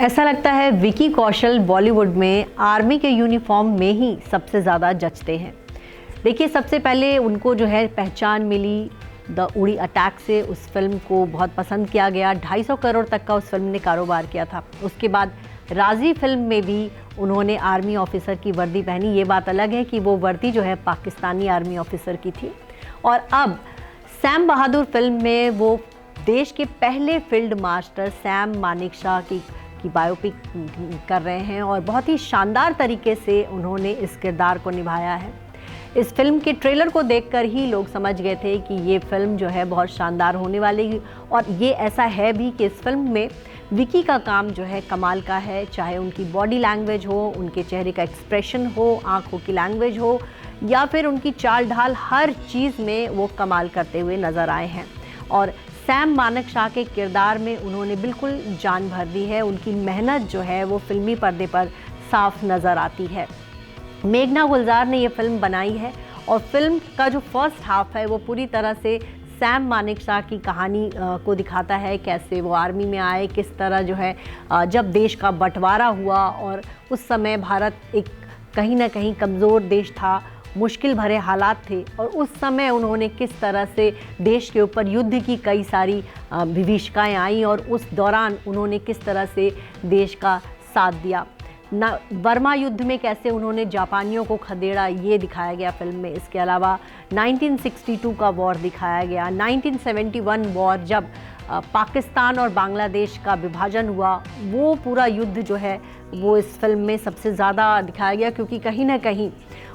ऐसा लगता है विकी कौशल बॉलीवुड में आर्मी के यूनिफॉर्म में ही सबसे ज़्यादा जचते हैं। देखिए, सबसे पहले उनको जो है पहचान मिली द उड़ी अटैक से। उस फिल्म को बहुत पसंद किया गया, 250 करोड़ तक का उस फिल्म ने कारोबार किया था। उसके बाद राजी फिल्म में भी उन्होंने आर्मी ऑफिसर की वर्दी पहनी। ये बात अलग है कि वो वर्दी जो है पाकिस्तानी आर्मी ऑफिसर की थी। और अब सैम बहादुर फिल्म में वो देश के पहले फील्ड मास्टर सैम मानेकशॉ की बायोपिक कर रहे हैं और बहुत ही शानदार तरीके से उन्होंने इस किरदार को निभाया है। इस फिल्म के ट्रेलर को देखकर ही लोग समझ गए थे कि ये फिल्म जो है बहुत शानदार होने वाली है। और ये ऐसा है भी कि इस फिल्म में विकी का काम जो है कमाल का है, चाहे उनकी बॉडी लैंग्वेज हो, उनके चेहरे का एक्सप्रेशन हो, आंखों की लैंग्वेज हो, या फिर उनकी चाल ढाल, हर चीज़ में वो कमाल करते हुए नज़र आए हैं। और सैम मानेकशॉ के किरदार में उन्होंने बिल्कुल जान भर दी है। उनकी मेहनत जो है वो फिल्मी पर्दे पर साफ नज़र आती है। मेघना गुलजार ने ये फिल्म बनाई है और फिल्म का जो फर्स्ट हाफ है वो पूरी तरह से सैम मानेकशॉ की कहानी को दिखाता है। कैसे वो आर्मी में आए, किस तरह जो है जब देश का बंटवारा हुआ और उस समय भारत एक कहीं ना कहीं कमज़ोर देश था, मुश्किल भरे हालात थे, और उस समय उन्होंने किस तरह से देश के ऊपर युद्ध की कई सारी विभीषिकाएँ आई और उस दौरान उन्होंने किस तरह से देश का साथ दिया। बर्मा युद्ध में कैसे उन्होंने जापानियों को खदेड़ा, ये दिखाया गया फिल्म में। इसके अलावा 1962 का वॉर दिखाया गया, 1971 वॉर जब पाकिस्तान और बांग्लादेश का विभाजन हुआ, वो पूरा युद्ध जो है वो इस फिल्म में सबसे ज़्यादा दिखाया गया, क्योंकि कहीं ना कहीं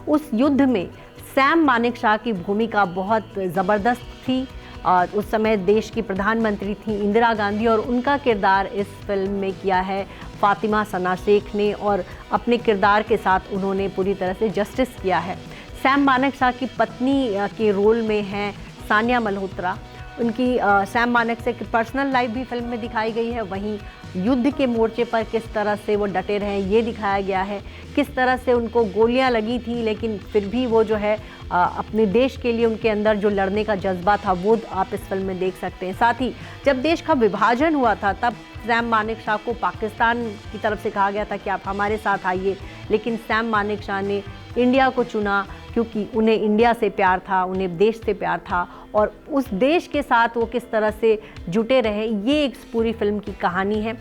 उस युद्ध में सैम मानेकशॉ की भूमिका बहुत ज़बरदस्त थी। और उस समय देश की प्रधानमंत्री थी इंदिरा गांधी और उनका किरदार इस फिल्म में किया है फातिमा सना शेख ने, और अपने किरदार के साथ उन्होंने पूरी तरह से जस्टिस किया है। सैम मानेकशॉ की पत्नी के रोल में हैं सानिया मल्होत्रा। उनकी सैम मानेकशॉ की पर्सनल लाइफ भी फिल्म में दिखाई गई है। वहीं युद्ध के मोर्चे पर किस तरह से वो डटे रहे ये दिखाया गया है। किस तरह से उनको गोलियां लगी थी लेकिन फिर भी वो जो है अपने देश के लिए उनके अंदर जो लड़ने का जज्बा था वो आप इस फिल्म में देख सकते हैं। साथ ही जब देश का विभाजन हुआ था तब सैम मानेकशॉ को पाकिस्तान की तरफ से कहा गया था कि आप हमारे साथ आइए, लेकिन सैम मानेकशॉ ने इंडिया को चुना, क्योंकि उन्हें इंडिया से प्यार था, उन्हें देश से प्यार था, और उस देश के साथ वो किस तरह से जुटे रहे, ये एक पूरी फिल्म की कहानी है।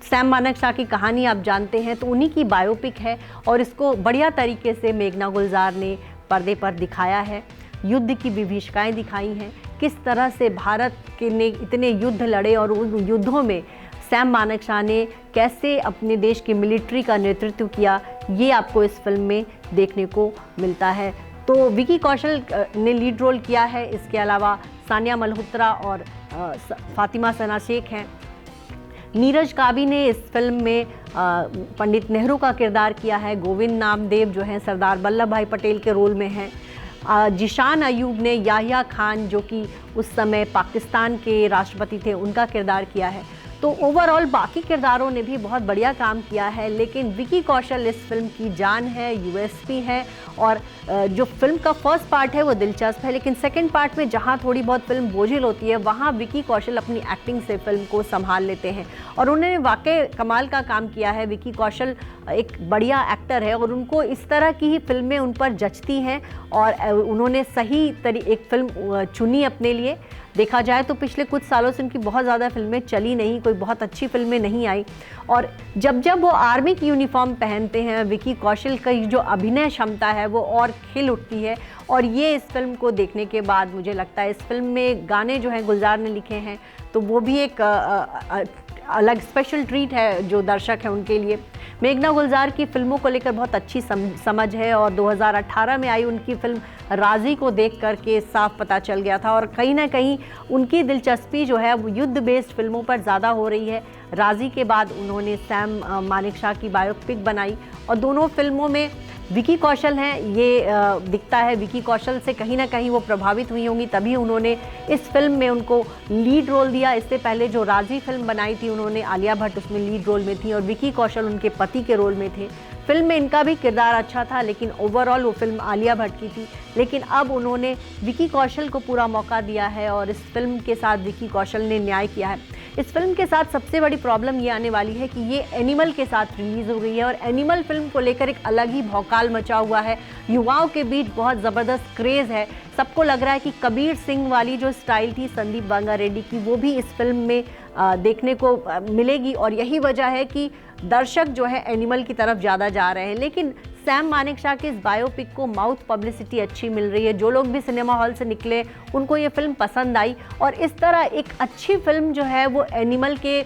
सैम मानेकशॉ की कहानी आप जानते हैं, तो उन्हीं की बायोपिक है और इसको बढ़िया तरीके से मेघना गुलजार ने पर्दे पर दिखाया है। युद्ध की विभीषिकाएँ दिखाई हैं, किस तरह से भारत के ने इतने युद्ध लड़े और उन युद्धों में सैम मानेकशॉ ने कैसे अपने देश की मिलिट्री का नेतृत्व किया, ये आपको इस फिल्म में देखने को मिलता है। तो विकी कौशल ने लीड रोल किया है। इसके अलावा सानिया मल्होत्रा और फातिमा सना शेख हैं। नीरज काबी ने इस फिल्म में पंडित नेहरू का किरदार किया है। गोविंद नामदेव जो हैं सरदार वल्लभ भाई पटेल के रोल में हैं। जिशान अयूब ने याहिया खान, जो कि उस समय पाकिस्तान के राष्ट्रपति थे, उनका किरदार किया है। तो ओवरऑल बाकी किरदारों ने भी बहुत बढ़िया काम किया है, लेकिन विकी कौशल इस फिल्म की जान है, यूएसपी है। और जो फिल्म का फर्स्ट पार्ट है वो दिलचस्प है, लेकिन सेकंड पार्ट में जहाँ थोड़ी बहुत फिल्म बोझिल होती है वहाँ विकी कौशल अपनी एक्टिंग से फिल्म को संभाल लेते हैं और उन्होंने वाकई कमाल का काम किया है। विकी कौशल एक बढ़िया एक्टर है और उनको इस तरह की ही फिल्में उन पर जचती हैं और उन्होंने सही एक फिल्म चुनी अपने लिए। देखा जाए तो पिछले कुछ सालों से उनकी बहुत ज़्यादा फिल्में चली नहीं, कोई बहुत अच्छी फिल्में नहीं आई, और जब जब वो आर्मी की यूनिफॉर्म पहनते हैं विकी कौशल की जो अभिनय क्षमता है वो और खिल उठती है। और ये इस फिल्म को देखने के बाद मुझे लगता है इस फिल्म में गाने जो हैं गुलजार ने लिखे हैं, तो वो भी एक अलग स्पेशल ट्रीट है जो दर्शक हैं उनके लिए। मेघना गुलजार की फिल्मों को लेकर बहुत अच्छी समझ है और 2018 में आई उनकी फिल्म राजी को देख कर के साफ पता चल गया था, और कहीं ना कहीं उनकी दिलचस्पी जो है वो युद्ध बेस्ड फिल्मों पर ज़्यादा हो रही है। राजी के बाद उन्होंने सैम मानेकशॉ की बायोपिक बनाई और दोनों फिल्मों में विकी कौशल हैं, ये दिखता है। विकी कौशल से कहीं ना कहीं वो प्रभावित हुई होंगी, तभी उन्होंने इस फिल्म में उनको लीड रोल दिया। इससे पहले जो राजी फिल्म बनाई थी उन्होंने आलिया भट्ट उसमें लीड रोल में थी और विकी कौशल उनके पति के रोल में थे। फिल्म में इनका भी किरदार अच्छा था, लेकिन ओवरऑल वो फिल्म आलिया भट्ट की थी। लेकिन अब उन्होंने विकी कौशल को पूरा मौका दिया है और इस फिल्म के साथ विकी कौशल ने न्याय किया है। इस फिल्म के साथ सबसे बड़ी प्रॉब्लम ये आने वाली है कि ये एनिमल के साथ रिलीज़ हो गई है और एनिमल फिल्म को लेकर एक अलग ही भौकाल मचा हुआ है। युवाओं के बीच बहुत ज़बरदस्त क्रेज़ है। सबको लग रहा है कि कबीर सिंह वाली जो स्टाइल थी संदीप बांगा रेड्डी की, वो भी इस फिल्म में देखने को मिलेगी और यही वजह है कि दर्शक जो है एनिमल की तरफ ज़्यादा जा रहे हैं। लेकिन सैम मानेकशॉ के इस बायोपिक को माउथ पब्लिसिटी अच्छी मिल रही है। जो लोग भी सिनेमा हॉल से निकले उनको ये फिल्म पसंद आई और इस तरह एक अच्छी फिल्म जो है वो एनिमल के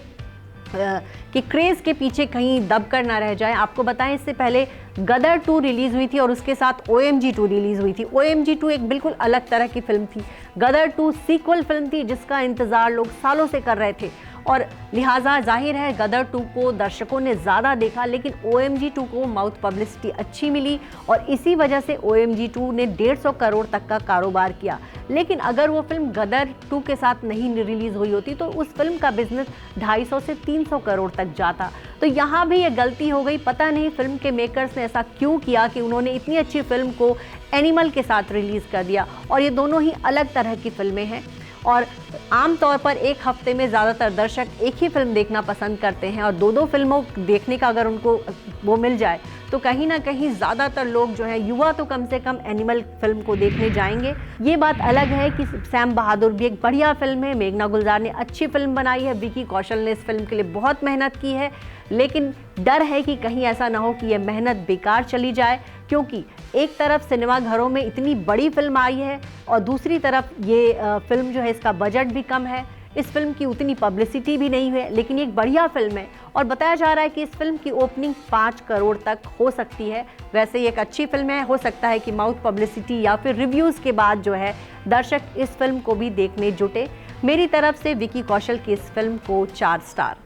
क्रेज़ के पीछे कहीं दब कर ना रह जाए। आपको बताएं, इससे पहले गदर 2 रिलीज़ हुई थी और उसके साथ OMG 2 रिलीज़ हुई थी। OMG 2 एक बिल्कुल अलग तरह की फिल्म थी। गदर 2 सीक्वल फिल्म थी जिसका इंतज़ार लोग सालों से कर रहे थे और लिहाजा जाहिर है गदर 2 को दर्शकों ने ज़्यादा देखा, लेकिन OMG 2 को माउथ पब्लिसिटी अच्छी मिली और इसी वजह से OMG 2 ने 150 करोड़ तक का कारोबार किया। लेकिन अगर वो फिल्म गदर 2 के साथ नहीं रिलीज़ हुई होती तो उस फिल्म का बिजनेस 250 से 300 करोड़ तक जाता। तो यहाँ भी ये गलती हो गई। पता नहीं फिल्म के मेकर्स ने ऐसा क्यों किया कि उन्होंने इतनी अच्छी फिल्म को एनिमल के साथ रिलीज़ कर दिया। और ये दोनों ही अलग तरह की फिल्में हैं और आमतौर पर एक हफ्ते में ज़्यादातर दर्शक एक ही फिल्म देखना पसंद करते हैं और दो फिल्मों देखने का अगर उनको वो मिल जाए तो कहीं ना कहीं ज़्यादातर लोग जो है युवा तो कम से कम एनिमल फिल्म को देखने जाएंगे। ये बात अलग है कि सैम बहादुर भी एक बढ़िया फिल्म है, मेघना गुलजार ने अच्छी फिल्म बनाई है, विकी कौशल ने इस फिल्म के लिए बहुत मेहनत की है, लेकिन डर है कि कहीं ऐसा ना हो कि यह मेहनत बेकार चली जाए, क्योंकि एक तरफ सिनेमा घरों में इतनी बड़ी फिल्म आई है और दूसरी तरफ ये फिल्म जो है इसका बजट भी कम है, इस फिल्म की उतनी पब्लिसिटी भी नहीं है, लेकिन एक बढ़िया फिल्म है और बताया जा रहा है कि इस फिल्म की ओपनिंग 5 करोड़ तक हो सकती है। वैसे ये एक अच्छी फिल्म है, हो सकता है कि माउथ पब्लिसिटी या फिर रिव्यूज़ के बाद जो है दर्शक इस फिल्म को भी देखने जुटे। मेरी तरफ से विकी कौशल की इस फिल्म को 4 स्टार।